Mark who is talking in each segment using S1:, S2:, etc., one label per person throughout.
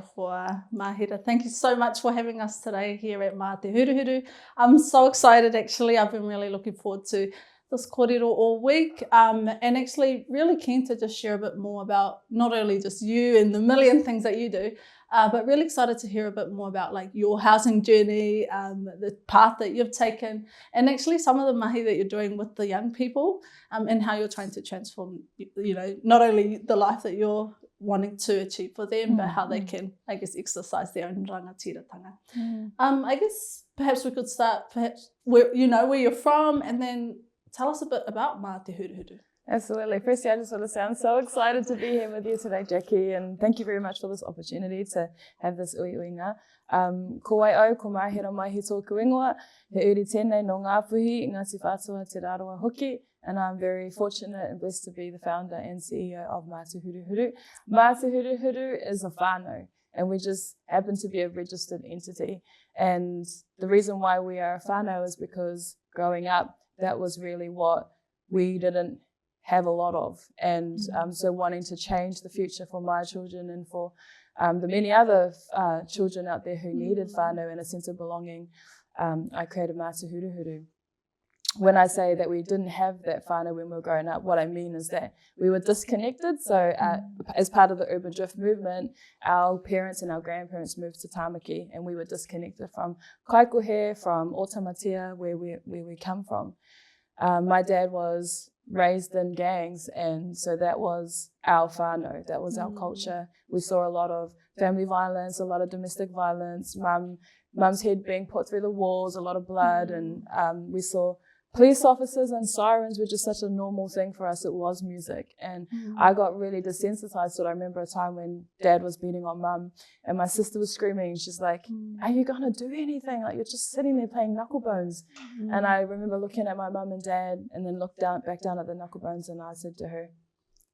S1: hoa, Mahira. Thank you so much for having us today here at Mā Te Huruhuru. I'm so excited, actually. I've been really looking forward to this kōrero all week, and actually really keen to just share a bit more about not only just you and the million things that you do, but really excited to hear a bit more about like your housing journey, the path that you've taken, and actually some of the mahi that you're doing with the young people, and how you're trying to transform, not only the life that you're wanting to achieve for them, but how they can, I guess, exercise their own rangatiratanga. I guess perhaps we could start where you're from, and then tell us a bit about Mā Te Huruhuru.
S2: Absolutely. Firstly, I just want to say I'm so excited to be here with you today, Jackie, and thank you very much for this opportunity to have this uiuinga. Ko wai au, ko mahira mai he tōku ingoa, he uri tēnei no Ngāpuhi, Ngāti Whātua Te Raroa Hoki, and I'm very fortunate and blessed to be the founder and CEO of Mā Te Huruhuru. Mā Te Huruhuru is a whānau, and we just happen to be a registered entity. And the reason why we are a whānau is because growing up, that was really what we didn't have a lot of. And so wanting to change the future for my children and for the many other children out there who needed whānau and a sense of belonging, I created Mā Te Huruhuru. When I say that we didn't have that whānau when we were growing up, what I mean is that we were disconnected. So as part of the Urban Drift movement, our parents and our grandparents moved to Tāmaki, and we were disconnected from Kaikohe, from Otamatea, where we come from. My dad was raised in gangs, and so that was our whānau, that was our culture. We saw a lot of family violence, a lot of domestic violence, mum's head being put through the walls, a lot of blood, and we saw police officers and sirens were just such a normal thing for us. It was music. And I got really desensitized. So I remember a time when dad was beating on mum and my sister was screaming. She's like, are you going to do anything? Like, you're just sitting there playing knucklebones. And I remember looking at my mum and dad and then looked back down at the knucklebones, and I said to her,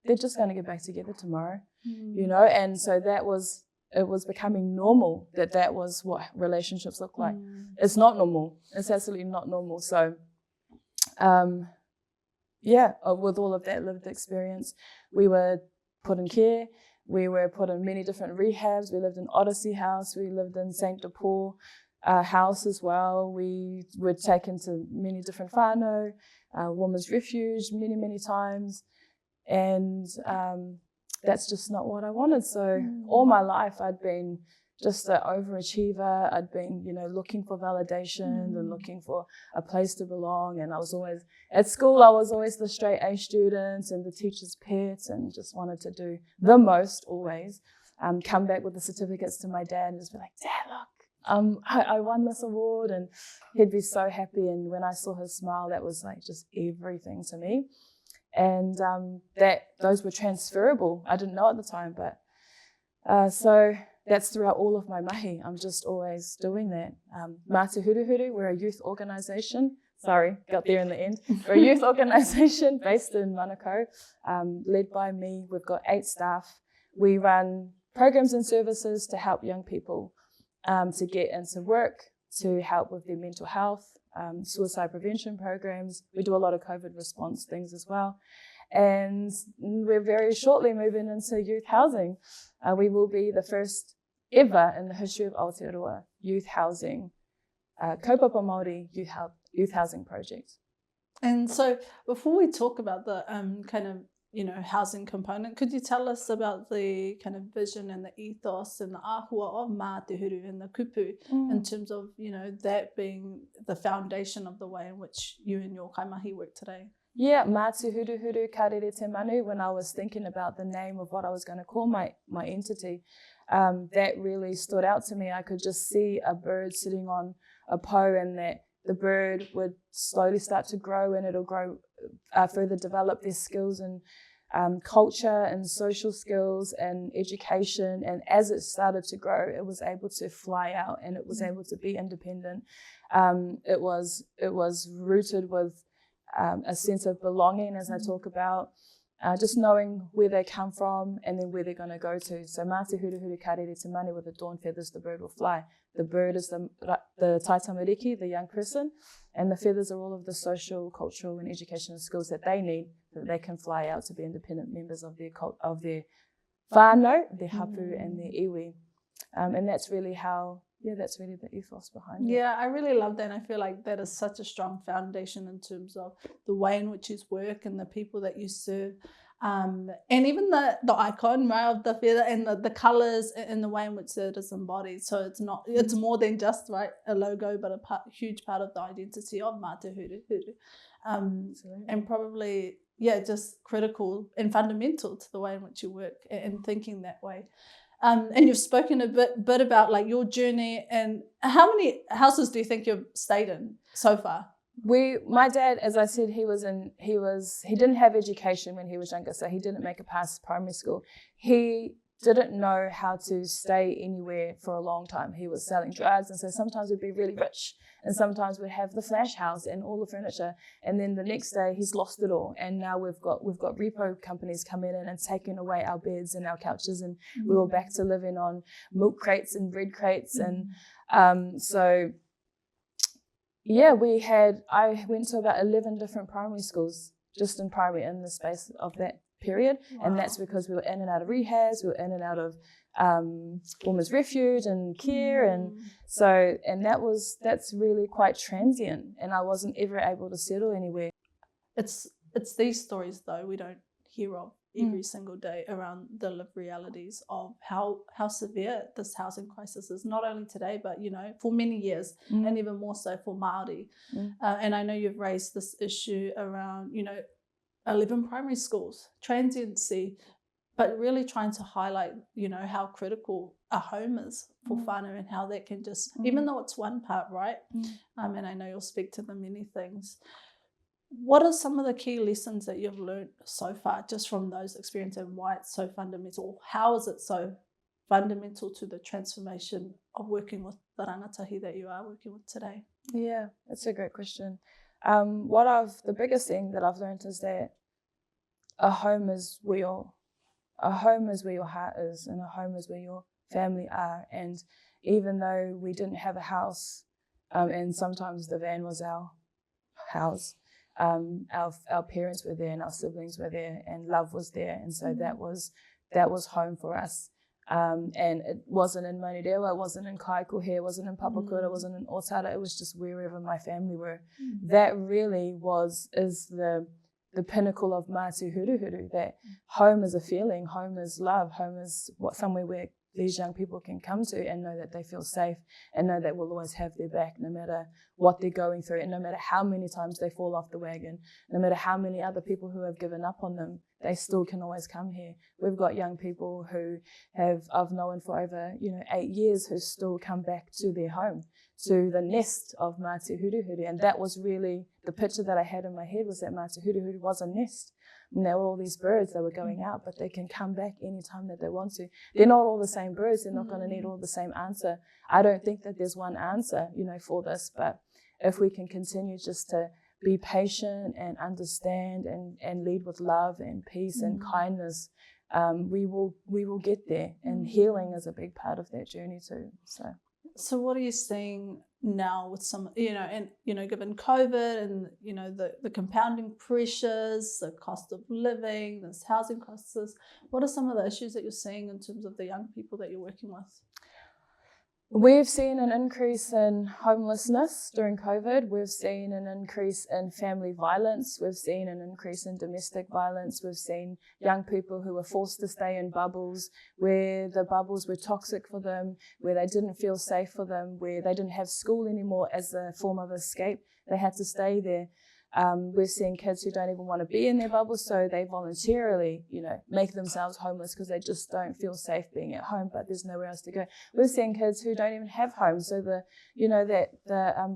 S2: they're just going to get back together tomorrow, And so it was becoming normal that was what relationships look like. It's not normal. It's absolutely not normal. So with all of that lived experience, we were put in care, we were put in many different rehabs, we lived in Odyssey House, we lived in St. De Paul House as well, we were taken to many different whānau, Women's Refuge many times, and that's just not what I wanted. So all my life I'd been just an overachiever. I'd been, looking for validation and looking for a place to belong. And I was always, at school, I was always the straight A student and the teacher's pet, and just wanted to do the most always. Come back with the certificates to my dad and just be like, Dad, look, I won this award. And he'd be so happy. And when I saw his smile, that was like just everything to me. And those were transferable. I didn't know at the time, but so that's throughout all of my mahi. I'm just always doing that. Mā Te Huruhuru, we're a youth organisation. Sorry, got there in the end. We're a youth organisation based in Manukau, led by me. We've got 8 staff. We run programs and services to help young people to get into work, to help with their mental health, suicide prevention programs. We do a lot of COVID response things as well. And we're very shortly moving into youth housing. We will be the first ever in the history of Aotearoa youth housing, kaupapa Māori youth housing project.
S1: And so before we talk about the housing component, could you tell us about the kind of vision and the ethos and the āhua of Mā Te Huru and the kupu in terms of, that being the foundation of the way in which you and your kaimahi work today?
S2: Yeah, Mā Te Huruhuru Karere Te Manu, when I was thinking about the name of what I was going to call my entity, that really stood out to me. I could just see a bird sitting on a po, and that the bird would slowly start to grow, and it'll grow, further develop their skills and culture and social skills and education. And as it started to grow, it was able to fly out, and it was able to be independent. It was rooted with a sense of belonging, as I talk about, just knowing where they come from and then where they're going to go to. So Mā Te Huruhuru Karere Te Manu, with the dawn feathers, the bird will fly. The bird is the taitamariki, the young person, and the feathers are all of the social, cultural and educational skills that they need, that they can fly out to be independent members of their whānau, their hapu and their iwi. And that's really that's really the ethos behind it.
S1: Yeah, I really love that. And I feel like that is such a strong foundation in terms of the way in which you work and the people that you serve. And even the icon, right, of the feather and the colors and the way in which it is embodied. So it's more than just, right, a logo, but a huge part of the identity of Mā Te Huru Huru. And probably, just critical and fundamental to the way in which you work and thinking that way. And you've spoken a bit about like your journey, and how many houses do you think you've stayed in so far?
S2: My dad, as I said, he didn't have education when he was younger, so he didn't make it past primary school. He didn't know how to stay anywhere for a long time. He was selling drugs, and so sometimes we'd be really rich, and sometimes we'd have the flash house and all the furniture, and then the next day he's lost it all. And now we've got repo companies coming in and taking away our beds and our couches, and we were back to living on milk crates and bread crates, and so. Yeah, I went to about 11 different primary schools just in primary in the space of that period. Wow. And that's because we were in and out of rehabs, we were in and out of women's refuge and care. And so, and that's really quite transient, and I wasn't ever able to settle anywhere.
S1: It's these stories though we don't hear of every single day around the lived realities of how severe this housing crisis is, not only today, but for many years, and even more so for Māori. And I know you've raised this issue around 11 primary schools, transiency, but really trying to highlight how critical a home is for whānau, and how that can just, even though it's one part, right, and I know you'll speak to the many things. What are some of the key lessons that you've learned so far just from those experiences, and why it's so fundamental? How is it so fundamental to the transformation of working with the rangatahi that you are working with today?
S2: Yeah, that's a great question. The biggest thing that I've learned is that a home is where your heart is, and a home is where your family are. And even though we didn't have a house, and sometimes the van was our house, our parents were there and our siblings were there, and love was there, and so that was home for us. And it wasn't in Maunirewa, it wasn't in Kaikohe, it wasn't in Papakura, it wasn't in Otara, it was just wherever my family were. That really is the pinnacle of Mā Te Huru Huru, that home is a feeling, home is love, home is somewhere where these young people can come to and know that they feel safe, and know that we'll always have their back no matter what they're going through, and no matter how many times they fall off the wagon, no matter how many other people who have given up on them, they still can always come here. We've got young people who I've known for over 8 years, who still come back to their home, to the nest of Mā Te Huru Huru. And that was really the picture that I had in my head, was that Mā Te Huru Huru was a nest. And there were all these birds that were going out, but they can come back anytime that they want to. They're not all the same birds. They're not going to need all the same answer. I don't think that there's one answer, for this. But if we can continue just to be patient and understand and lead with love and peace and kindness, we will get there. And healing is a big part of that journey too.
S1: So what are you seeing now with some, given COVID and, the compounding pressures, the cost of living, this housing crisis, what are some of the issues that you're seeing in terms of the young people that you're working with?
S2: We've seen an increase in homelessness during COVID. We've seen an increase in family violence. We've seen an increase in domestic violence. We've seen young people who were forced to stay in bubbles, where the bubbles were toxic for them, where they didn't feel safe for them, where they didn't have school anymore as a form of escape. They had to stay there. We're seeing kids who don't even want to be in their bubbles, so they voluntarily, make themselves homeless because they just don't feel safe being at home, but there's nowhere else to go. We're seeing kids who don't even have homes, so the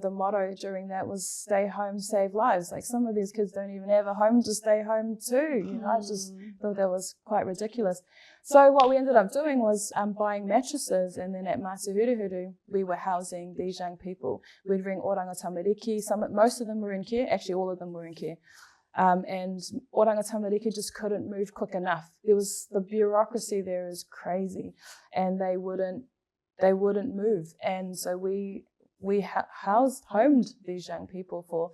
S2: motto during that was stay home, save lives. Like, some of these kids don't even have a home to stay home to. I just thought that was quite ridiculous. So what we ended up doing was buying mattresses, and then at Mā Te Huru Huru, we were housing these young people. We'd bring Oranga Tamariki. Most of them were in care. Actually, all of them were in care. And Oranga Tamariki just couldn't move quick enough. The bureaucracy there is crazy, and they wouldn't move. And so we homed these young people for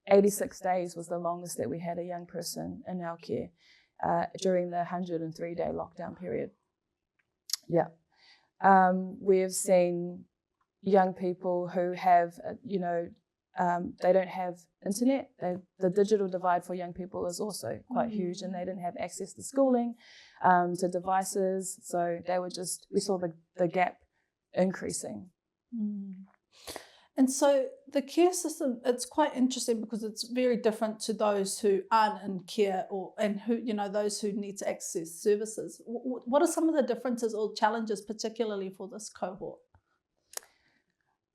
S2: 86 days was the longest that we had a young person in our care. During the 103-day lockdown period. Yeah. We've seen young people who have, they don't have internet. The digital divide for young people is also quite huge, and they didn't have access to schooling, to devices. So we saw the gap increasing.
S1: And so the care system, it's quite interesting because it's very different to those who aren't in care and who, those who need to access services. What are some of the differences or challenges, particularly for this cohort?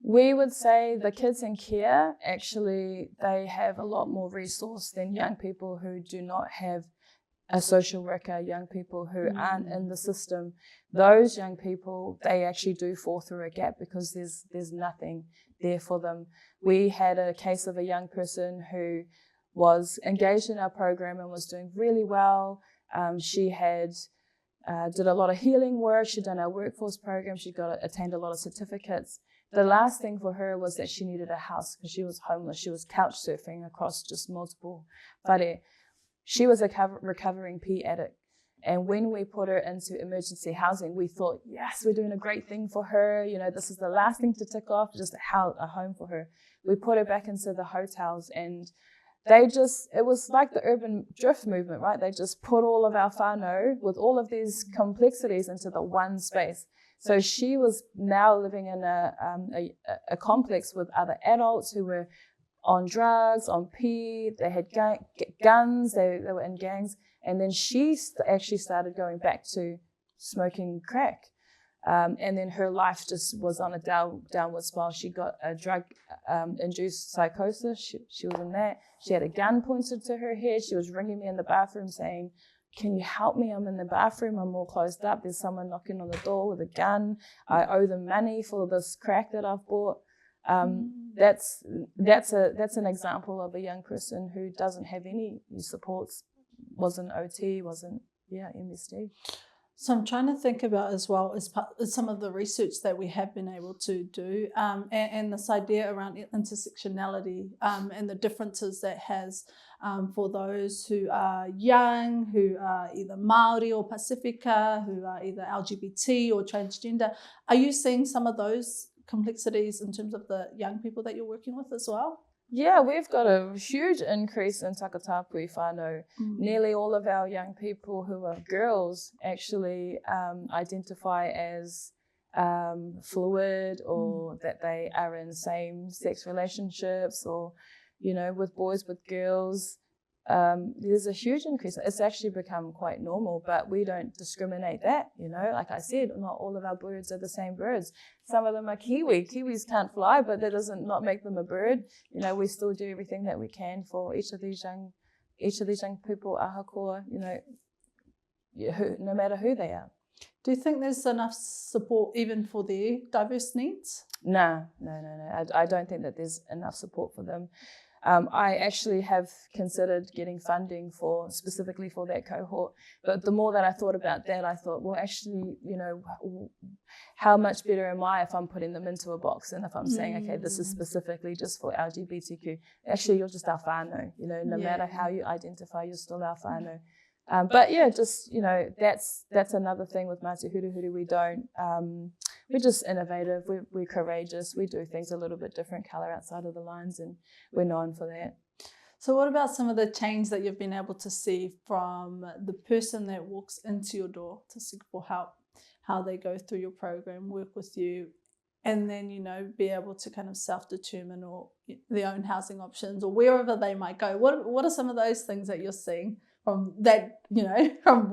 S2: We would say the kids in care, actually, they have a lot more resource than young people who do not have a social worker, young people who aren't in the system. Those young people, they actually do fall through a gap because there's nothing there for them. We had a case of a young person who was engaged in our program and was doing really well. She had did a lot of healing work. She'd done our workforce program. She attained a lot of certificates. The last thing for her was that she needed a house because she was homeless. She was couch surfing across just multiple whare. She was a recovering P addict. And when we put her into emergency housing, we thought, yes, we're doing a great thing for her. This is the last thing to tick off, just a home for her. We put her back into the hotels, and it was like the urban drift movement, right? They just put all of our whānau with all of these complexities into the one space. So she was now living in a complex with other adults who were on drugs, on P, they had guns, they were in gangs. And then she actually started going back to smoking crack. And then her life just was on a downward spiral. She got a drug-induced psychosis. She was in that. She had a gun pointed to her head. She was ringing me in the bathroom saying, "Can you help me? I'm in the bathroom. I'm all closed up. There's someone knocking on the door with a gun. I owe them money for this crack that I've bought." That's an example of a young person who doesn't have any supports, wasn't OT, wasn't MSD.
S1: So I'm trying to think about as well as some of the research that we have been able to do, and this idea around intersectionality, and the differences that has for those who are young, who are either Māori or Pacifica, who are either LGBT or transgender. Are you seeing some of those complexities in terms of the young people that you're working with as well?
S2: Yeah, we've got a huge increase in takatapui whānau. Nearly all of our young people who are girls actually identify as fluid, or that they are in same-sex relationships, or, with boys, with girls. There's a huge increase. It's actually become quite normal, but we don't discriminate that, Like I said, not all of our birds are the same birds. Some of them are Kiwi. Kiwis can't fly, but that doesn't not make them a bird. We still do everything that we can for each of these young people, ahakoa, no matter who they are.
S1: Do you think there's enough support even for their diverse needs?
S2: No. I don't think that there's enough support for them. I actually have considered getting funding specifically for that cohort, but the more that I thought about that, I thought, well, actually, how much better am I if I'm putting them into a box, and if I'm saying, okay, this is specifically just for LGBTQ. Actually, you're just our whānau, no matter how you identify, you're still our whānau. But yeah, just, that's another thing with Māti Huruhuru. We're just innovative, we're courageous, we do things a little bit different, colour outside of the lines, and we're known for that.
S1: So what about some of the change that you've been able to see from the person that walks into your door to seek for help, how they go through your program, work with you, and then, be able to kind of self-determine or their own housing options or wherever they might go? What are some of those things that you're seeing from that, from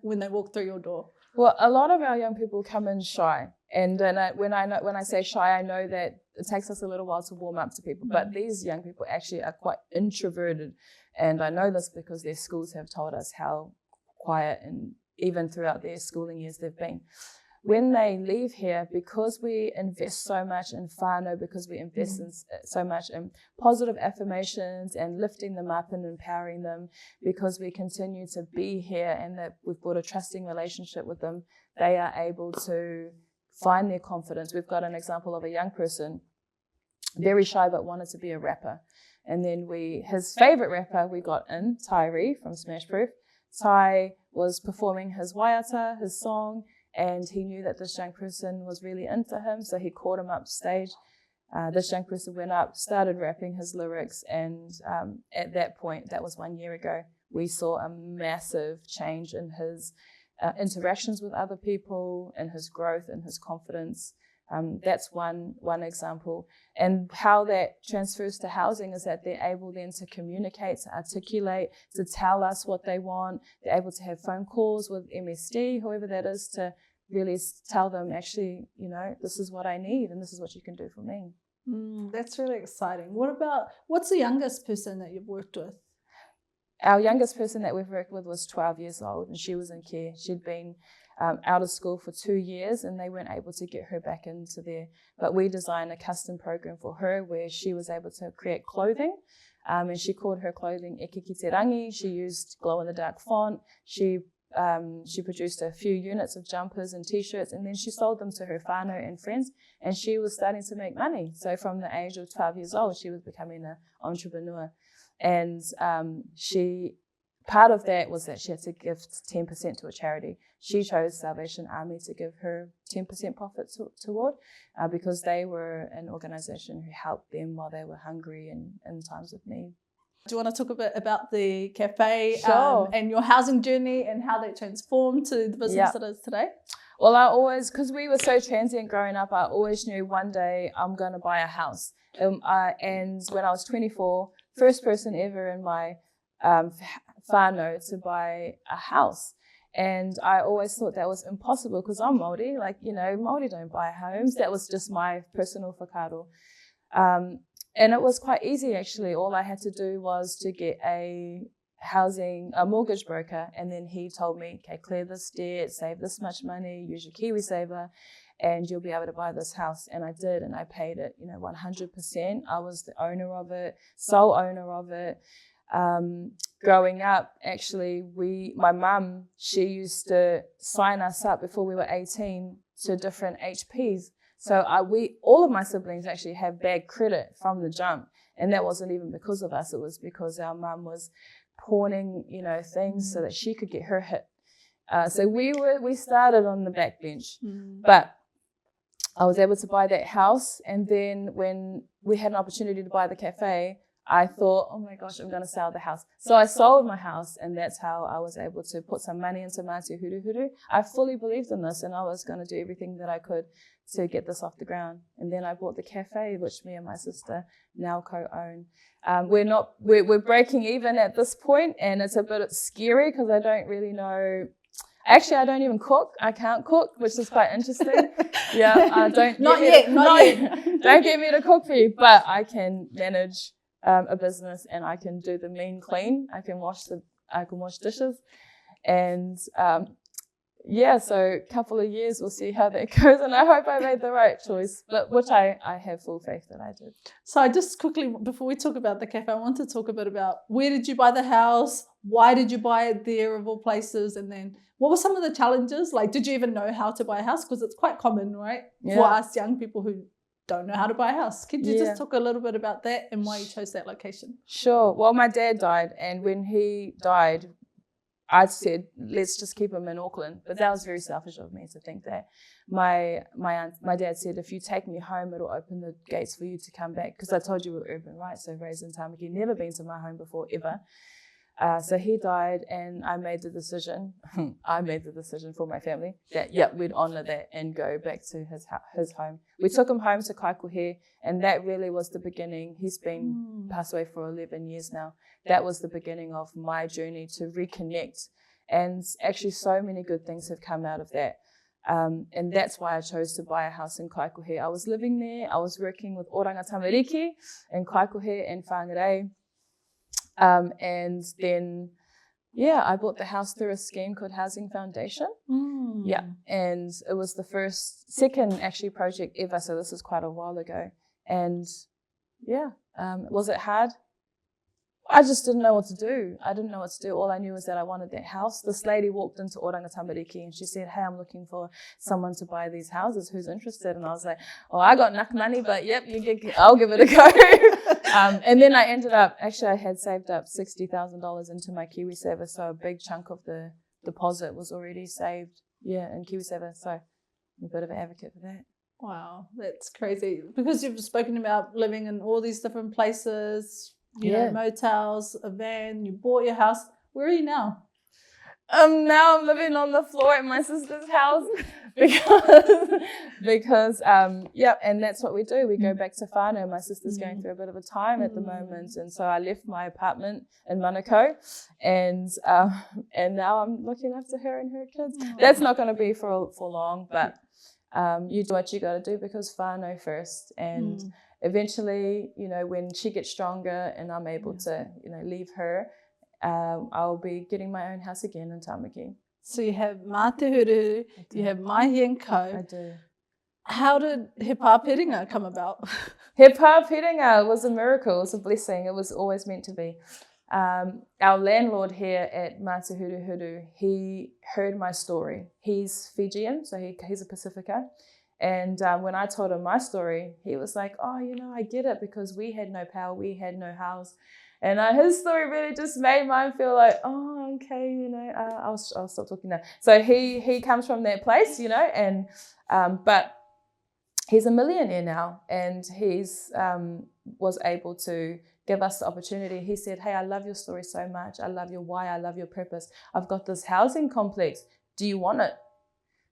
S1: when they walk through your door?
S2: Well, a lot of our young people come in shy, and when I say shy, I know that it takes us a little while to warm up to people. But these young people actually are quite introverted, and I know this because their schools have told us how quiet, and even throughout their schooling years they've been. When they leave here, because we invest so much in whānau, because we invest so much in positive affirmations and lifting them up and empowering them, because we continue to be here and that we've built a trusting relationship with them, they are able to find their confidence. We've got an example of a young person, very shy but wanted to be a rapper. And then his favourite rapper we got in, Tyree from Smash Proof. Ty was performing his waiata, his song, and he knew that this young person was really into him, so he called him up stage. This young person went up, started rapping his lyrics, and at that point, that was 1 year ago, we saw a massive change in his interactions with other people, in his growth, in his confidence. That's one example. And how that transfers to housing is that they're able then to communicate, to articulate, to tell us what they want. They're able to have phone calls with MSD, whoever that is, to really tell them, actually, this is what I need and this is what you can do for me.
S1: That's really exciting. What's the youngest person that you've worked with?
S2: Our youngest person that we've worked with was 12 years old, and she was in care. She'd been out of school for 2 years, and they weren't able to get her back into there. But we designed a custom program for her where she was able to create clothing, and she called her clothing Eke Ki Te Rangi. She used glow-in-the-dark font. She produced a few units of jumpers and T-shirts, and then she sold them to her whānau and friends, and she was starting to make money. So from the age of 12 years old, she was becoming an entrepreneur. And part of that was that she had to give 10% to a charity. She chose Salvation Army to give her 10% profit toward because they were an organization who helped them while they were hungry and in times of need.
S1: Do you want to talk a bit about the cafe
S2: and
S1: your housing journey and how that transformed to the business it is today?
S2: Well, because we were so transient growing up, I always knew one day I'm going to buy a house. And when I was 24, first person ever in my whānau to buy a house. And I always thought that was impossible because I'm Māori. Māori don't buy homes. That was just my personal whakaaro. And it was quite easy, actually. All I had to do was to get a mortgage broker. And then he told me, okay, clear this debt, save this much money, use your KiwiSaver, and you'll be able to buy this house. And I did, and I paid it, 100%. I was the owner of it, sole owner of it. Growing up, actually, my mum, she used to sign us up before we were 18 to different HPs. So all of my siblings actually have bad credit from the jump. And that wasn't even because of us. It was because our mum was pawning, things so that she could get her hit. So we started on the back bench. But I was able to buy that house. And then when we had an opportunity to buy the cafe, I thought, oh my gosh, I'm going to sell the house. So I sold my house, and that's how I was able to put some money into Mātia Huruhuru. I fully believed in this, and I was going to do everything that I could to get this off the ground. And then I bought the cafe, which me and my sister now co-own. We're breaking even at this point, and it's a bit scary because I don't really know. Actually, I don't even cook. I can't cook, which is quite interesting.
S1: Not yet.
S2: Don't get me to cook for you, but I can manage a business, and I can do the mean clean. I can wash dishes, and so a couple of years we'll see how that goes, and I hope I made the right choice, but which I have full faith that I did.
S1: So I just quickly, before we talk about the cafe, I want to talk a bit about where did you buy the house? Why did you buy it there of all places? And then what were some of the challenges? Like, did you even know how to buy a house? Because it's quite common, right?
S2: Yeah.
S1: For us young people who don't know how to buy a house. Could you just talk a little bit about that and why you chose that location?
S2: Sure. Well, my dad died, and when he died, I said, let's just keep him in Auckland. But that was very selfish of me to think that. My dad said, if you take me home, it'll open the gates for you to come back. Because I told you we're urban, right? So raised in Tamaki, never been to my home before, ever. So he died, and I made the decision. I made the decision for my family that we'd honour that and go back to his home. We took him home to Kaikohe, and that really was the beginning. He's been passed away for 11 years now. That was the beginning of my journey to reconnect, and actually so many good things have come out of that. And that's why I chose to buy a house in Kaikohe. I was living there. I was working with Oranga Tamariki in Kaikohe and Whangarei. And then, I bought the house through a scheme called Housing Foundation. And it was the second actually project ever. So this is quite a while ago. And was it hard? I just didn't know what to do. All I knew was that I wanted that house. This lady walked into Oranga Tamariki and she said, hey, I'm looking for someone to buy these houses. Who's interested? And I was like, I got enough money, but I'll give it a go. And then I ended up, I had saved up $60,000 into my KiwiSaver. So a big chunk of the deposit was already saved in KiwiSaver. So I'm a bit of an advocate for that.
S1: Wow, that's crazy. Because you've spoken about living in all these different places, you know, motels, a van, you bought your house. Where are you now?
S2: Now I'm living on the floor at my sister's house because and that's what we do. We go back to whānau. My sister's going through a bit of a time at the moment, and so I left my apartment in Manukau, and now I'm looking after her and her kids. That's not going to be for long, but you do what you got to do because whānau first, and eventually, you know, when she gets stronger and I'm able to, you know, leave her. I'll be getting my own house again in Tamaki.
S1: So you have Mā Te Huru, you have Mahi and Co.
S2: I do.
S1: How did He Pāpiringa come about?
S2: He Pāpiringa was a miracle, it was a blessing, it was always meant to be. Our landlord here at Mā Te Huru, he heard my story. He's Fijian, so he's a Pacifica. And when I told him my story, he was like, oh, you know, I get it because we had no power, we had no house. And his story really just made mine feel like, oh, okay, you know, I'll stop talking now. So he comes from that place, you know, and but he's a millionaire now, and he's was able to give us the opportunity. He said, hey, I love your story so much. I love your why. I love your purpose. I've got this housing complex. Do you want it?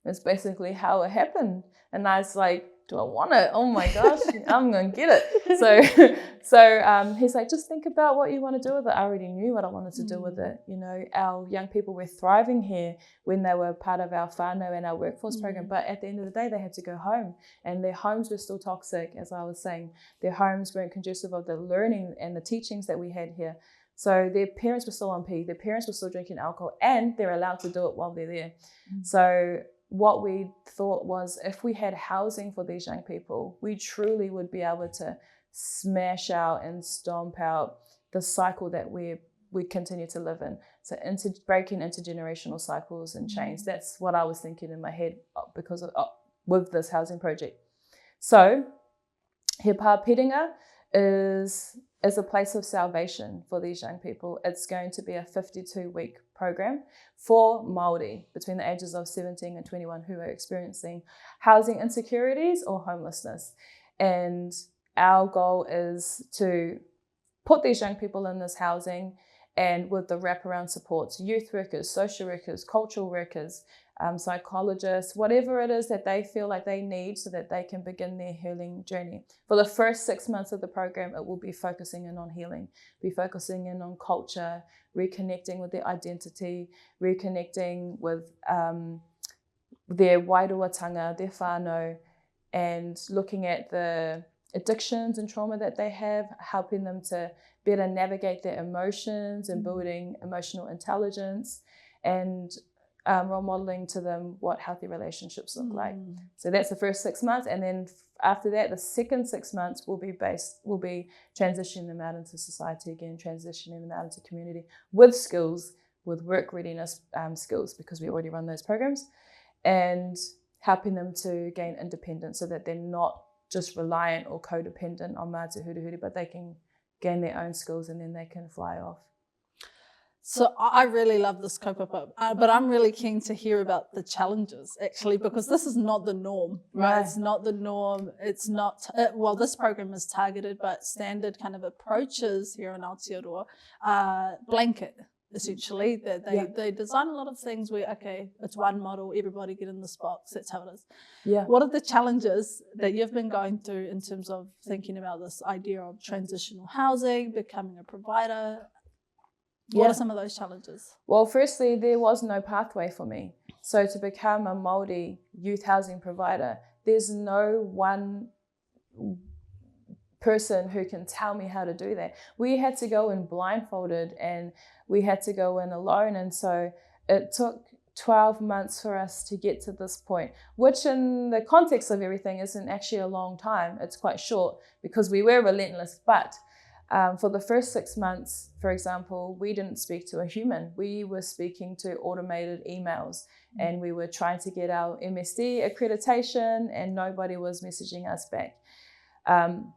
S2: That's basically how it happened. And I was like, do I want it? Oh my gosh, I'm going to get it. So he's like, just think about what you want to do with it. I already knew what I wanted to do with it. You know, our young people were thriving here when they were part of our whānau and our workforce program. But at the end of the day, they had to go home, and their homes were still toxic, as I was saying. Their homes weren't conducive of the learning and the teachings that we had here. So their parents were still on P, their parents were still drinking alcohol, and they're allowed to do it while they're there. So what we thought was, if we had housing for these young people, we truly would be able to smash out and stomp out the cycle that we continue to live in. So breaking intergenerational cycles and chains. That's what I was thinking in my head because of with this housing project. So He Pāpiringa is a place of salvation for these young people. It's going to be a 52-week program for Māori between the ages of 17 and 21 who are experiencing housing insecurities or homelessness. And our goal is to put these young people in this housing, and with the wraparound supports, youth workers, social workers, cultural workers, psychologists, whatever it is that they feel like they need so that they can begin their healing journey. For the first 6 months of the program, it will be focusing in on healing, be focusing in on culture, reconnecting with their identity, reconnecting with their wairuatanga, their whānau, and looking at the addictions and trauma that they have, helping them to better navigate their emotions and building emotional intelligence, and role modeling to them what healthy relationships look like. So that's the first 6 months, and then after that, the second 6 months will be transitioning them out into society again, transitioning them out into community with skills, with work readiness skills, because we already run those programs, and helping them to gain independence so that they're not just reliant or codependent on Mā Te Huru, but they can gain their own skills and then they can fly off.
S1: So I really love this kaupapa, but I'm really keen to hear about the challenges, actually, because this is not the norm, right? It's not the norm. It's not, well, this program is targeted, but standard kind of approaches here in Aotearoa, blanket, essentially. They design a lot of things where, okay, it's one model, everybody get in this box, that's how it is.
S2: Yeah.
S1: What are the challenges that you've been going through in terms of thinking about this idea of transitional housing, becoming a provider? What are some of those challenges?
S2: Well, firstly, there was no pathway for me. So to become a Māori youth housing provider, there's no one person who can tell me how to do that. We had to go in blindfolded, and we had to go in alone. And so it took 12 months for us to get to this point, which in the context of everything isn't actually a long time. It's quite short because we were relentless. But for the first 6 months, for example, we didn't speak to a human. We were speaking to automated emails, and we were trying to get our MSD accreditation, and nobody was messaging us back.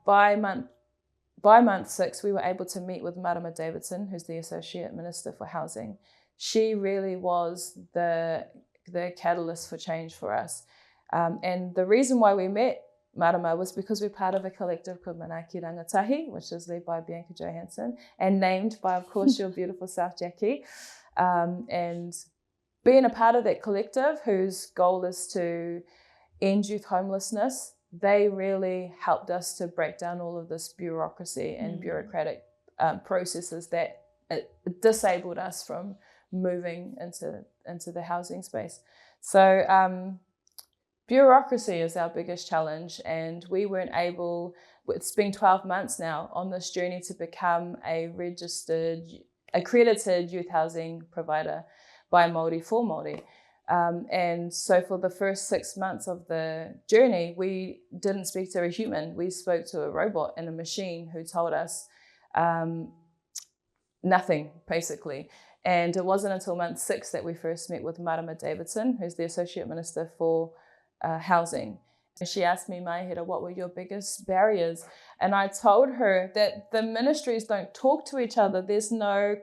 S2: By month 6, we were able to meet with Marama Davidson, who's the Associate Minister for Housing. She really was the the catalyst for change for us. And the reason why we met Marama was because we're part of a collective called Manaaki Rangatahi, which is led by Bianca Johansson and named by, of course, your beautiful self, Jackie. And being a part of that collective whose goal is to end youth homelessness, they really helped us to break down all of this bureaucracy and bureaucratic processes that disabled us from moving into the housing space. So bureaucracy is our biggest challenge, and we weren't able, it's been 12 months now on this journey to become a registered, accredited youth housing provider by Māori for Māori. And so for the first 6 months of the journey, we didn't speak to a human. We spoke to a robot and a machine who told us nothing, basically. And it wasn't until month 6 that we first met with Marama Davidson, who's the Associate Minister for Housing. And she asked me, Maihira, what were your biggest barriers? And I told her that the ministries don't talk to each other. There's no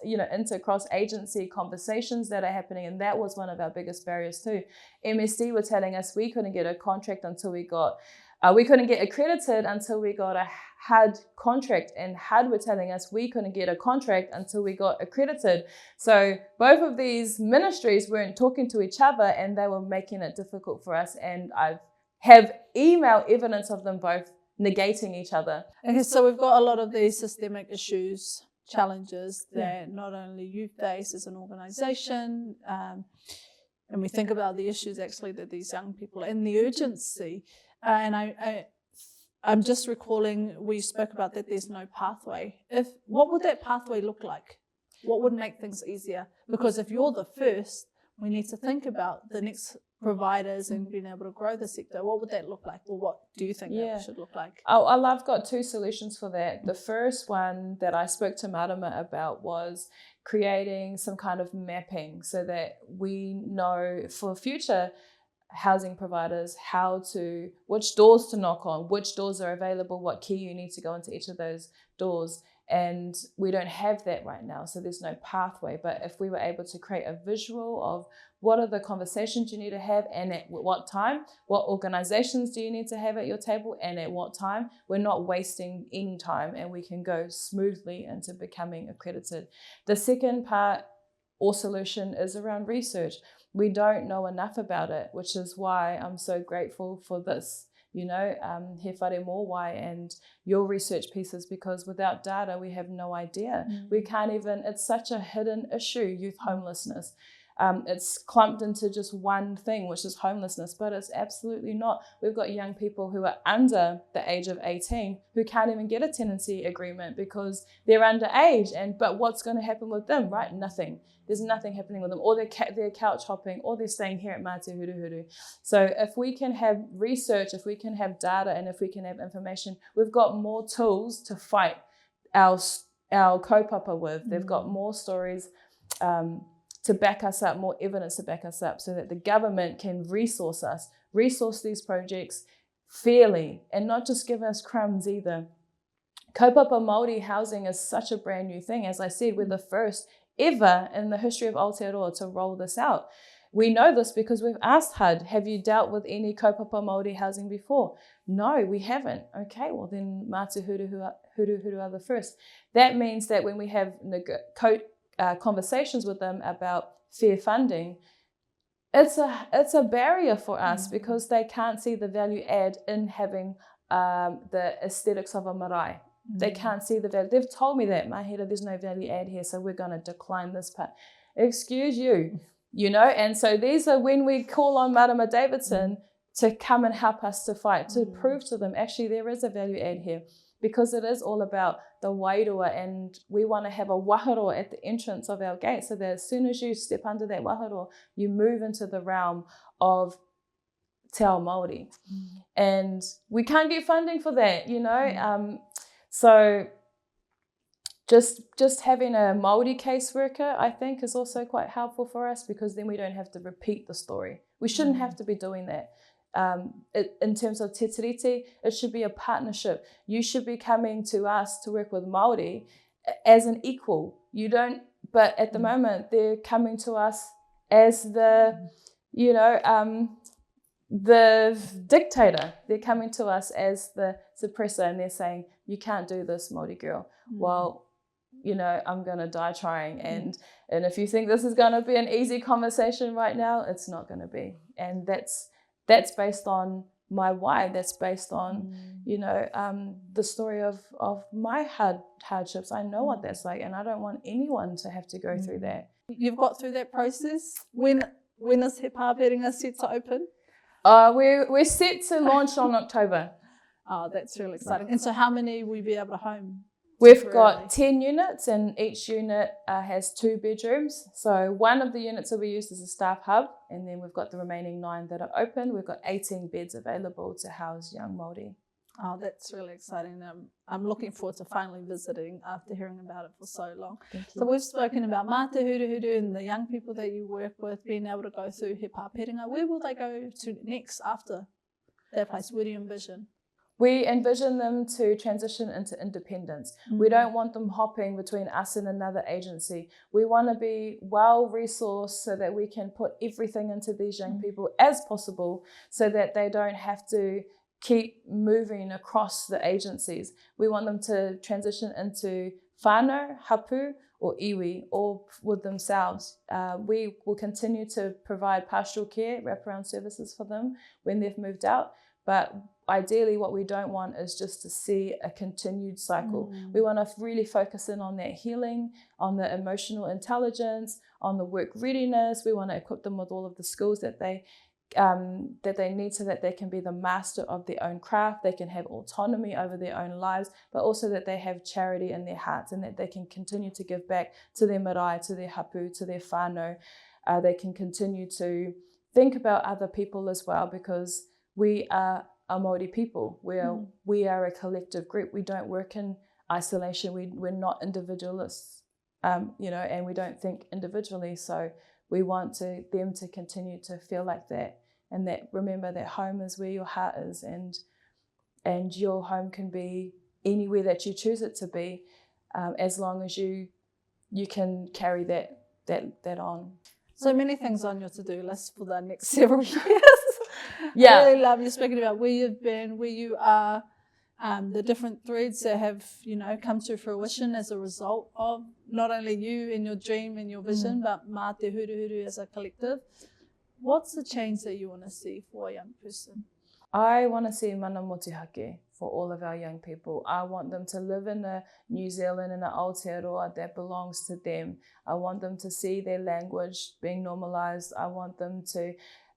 S2: inter-cross-agency conversations that are happening. And that was one of our biggest barriers too. MSD were telling us we couldn't get a contract until we couldn't get accredited until we got a HUD contract, and HUD were telling us we couldn't get a contract until we got accredited. So both of these ministries weren't talking to each other, and they were making it difficult for us. And I have email evidence of them both negating each other.
S1: Okay, so we've got a lot of these systemic issues, challenges that not only you face as an organisation, and we think about the issues actually that these young people and the urgency. And I'm just recalling we spoke about that there's no pathway. What would that pathway look like? What would make things easier? Because if you're the first, we need to think about the next providers and being able to grow the sector. What would that look like? Or what do you think that should look like?
S2: I've got 2 solutions for that. The first one that I spoke to Marama about was creating some kind of mapping so that we know for future housing providers which doors to knock on, which doors are available, what key you need to go into each of those doors. And we don't have that right now, so there's no pathway. But if we were able to create a visual of what are the conversations you need to have and at what time, what organizations do you need to have at your table and at what time, we're not wasting any time and we can go smoothly into becoming accredited. The second part or solution is around research. We don't know enough about it, which is why I'm so grateful for this, He Whare Mōwai and your research pieces, because without data, we have no idea. We can't even, it's such a hidden issue, youth homelessness. It's clumped into just one thing, which is homelessness, but it's absolutely not. We've got young people who are under the age of 18 who can't even get a tenancy agreement because they're underage. But what's going to happen with them, right? Nothing. There's nothing happening with them. Or they're couch hopping, or they're staying here at Māte Huruhuru. So if we can have research, if we can have data, and if we can have information, we've got more tools to fight our kaupapa with. They've got more stories to back us up, more evidence to back us up, so that the government can resource these projects fairly, and not just give us crumbs either. Kaupapa Māori housing is such a brand new thing. As I said, we're the first ever in the history of Aotearoa to roll this out. We know this because we've asked HUD, have you dealt with any kaupapa Māori housing before? No, we haven't. Okay, well then Māte Huruhuru are the first. That means that when we have conversations with them about fair funding, it's a barrier for us because they can't see the value add in having the aesthetics of a marae. They can't see the value. They've told me that, Maihira, there's no value add here, so we're going to decline this part. Excuse you, And so these are when we call on Marama Davidson to come and help us to fight, to prove to them, actually, there is a value add here. Because it is all about the wairua, and we want to have a waharo at the entrance of our gate, so that as soon as you step under that waharo, you move into the realm of Te Ao Māori. And we can't get funding for that, So just having a Māori caseworker, I think, is also quite helpful for us, because then we don't have to repeat the story. We shouldn't have to be doing that. In terms of te tiriti, it should be a partnership. You should be coming to us to work with Māori as an equal. But at the moment, they're coming to us as the, the dictator. They're coming to us as the suppressor, and they're saying, you can't do this, Māori girl. Well, I'm going to die trying. And if you think this is going to be an easy conversation right now, it's not going to be. And that's based on my why. That's based on, the story of my hardships. I know what that's like, and I don't want anyone to have to go through that.
S1: You've got through that process. When is He Pāperinga set to open?
S2: We're set to launch on October.
S1: Oh, that's really exciting. And so how many will you be able to home?
S2: We've got 10 units, and each unit has 2 bedrooms. So one of the units will be used as a staff hub, and then we've got the remaining 9 that are open. We've got 18 beds available to house young Māori.
S1: Oh, that's really exciting. I'm looking forward to finally visiting after hearing about it for so long. So we've spoken about Mā Te Huruhuru and the young people that you work with being able to go through He Pāperinga. Where will they go to next after that place? Where do you envision?
S2: We envision them to transition into independence. We don't want them hopping between us and another agency. We want to be well-resourced so that we can put everything into these young people as possible, so that they don't have to keep moving across the agencies. We want them to transition into whānau, hapu, or iwi, all with themselves. We will continue to provide pastoral care, wraparound services for them when they've moved out. But ideally, what we don't want is just to see a continued cycle. We want to really focus in on that healing, on the emotional intelligence, on the work readiness. We want to equip them with all of the skills that they need, so that they can be the master of their own craft. They can have autonomy over their own lives, but also that they have charity in their hearts, and that they can continue to give back to their marae, to their hapu, to their whānau. They can continue to think about other people as well, because we are a Māori people. We are a collective group. We don't work in isolation. We're not individualists, and we don't think individually. So we want them to continue to feel like that, and that remember that home is where your heart is, and your home can be anywhere that you choose it to be, as long as you can carry that on.
S1: So many things on your to-do list for the next several years.
S2: Yeah.
S1: I really love you speaking about where you've been, where you are, the different threads that have, come to fruition as a result of not only you and your dream and your vision, but Mā Te Huruhuru as a collective. What's the change that you want to see for a young person?
S2: I want to see mana motuhake for all of our young people. I want them to live in a New Zealand and an Aotearoa that belongs to them. I want them to see their language being normalized. I want them to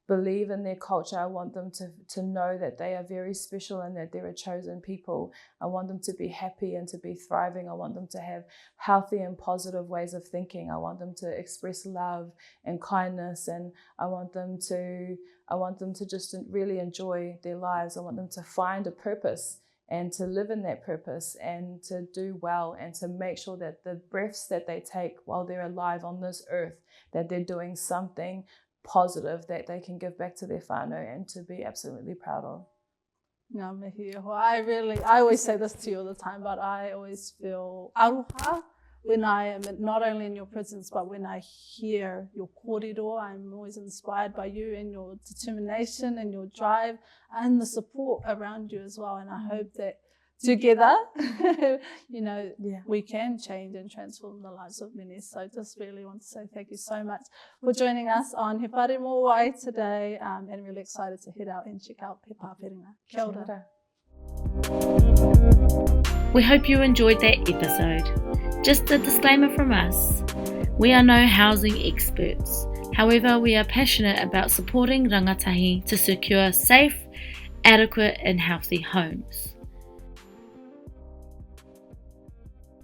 S2: believe in their culture. I want them to know that they are very special and that they're a chosen people. I want them to be happy and to be thriving. I want them to have healthy and positive ways of thinking. I want them to express love and kindness, and I want them to just really enjoy their lives. I want them to find a purpose and to live in that purpose, and to do well, and to make sure that the breaths that they take while they're alive on this earth, that they're doing something positive that they can give back to their whānau and to be absolutely proud of.
S1: Ngā mihi iho. I always say this to you all the time, but I always feel aroha when I am not only in your presence, but when I hear your kōrero. I'm always inspired by you and your determination and your drive and the support around you as well. And I hope that together, we can change and transform the lives of many. So just really want to say thank you so much for joining us on He Whare Mō today, and really excited to head out and check out He Pāperinga. Kia ora.
S3: We hope you enjoyed that episode. Just a disclaimer from us. We are no housing experts. However, we are passionate about supporting rangatahi to secure safe, adequate and healthy homes.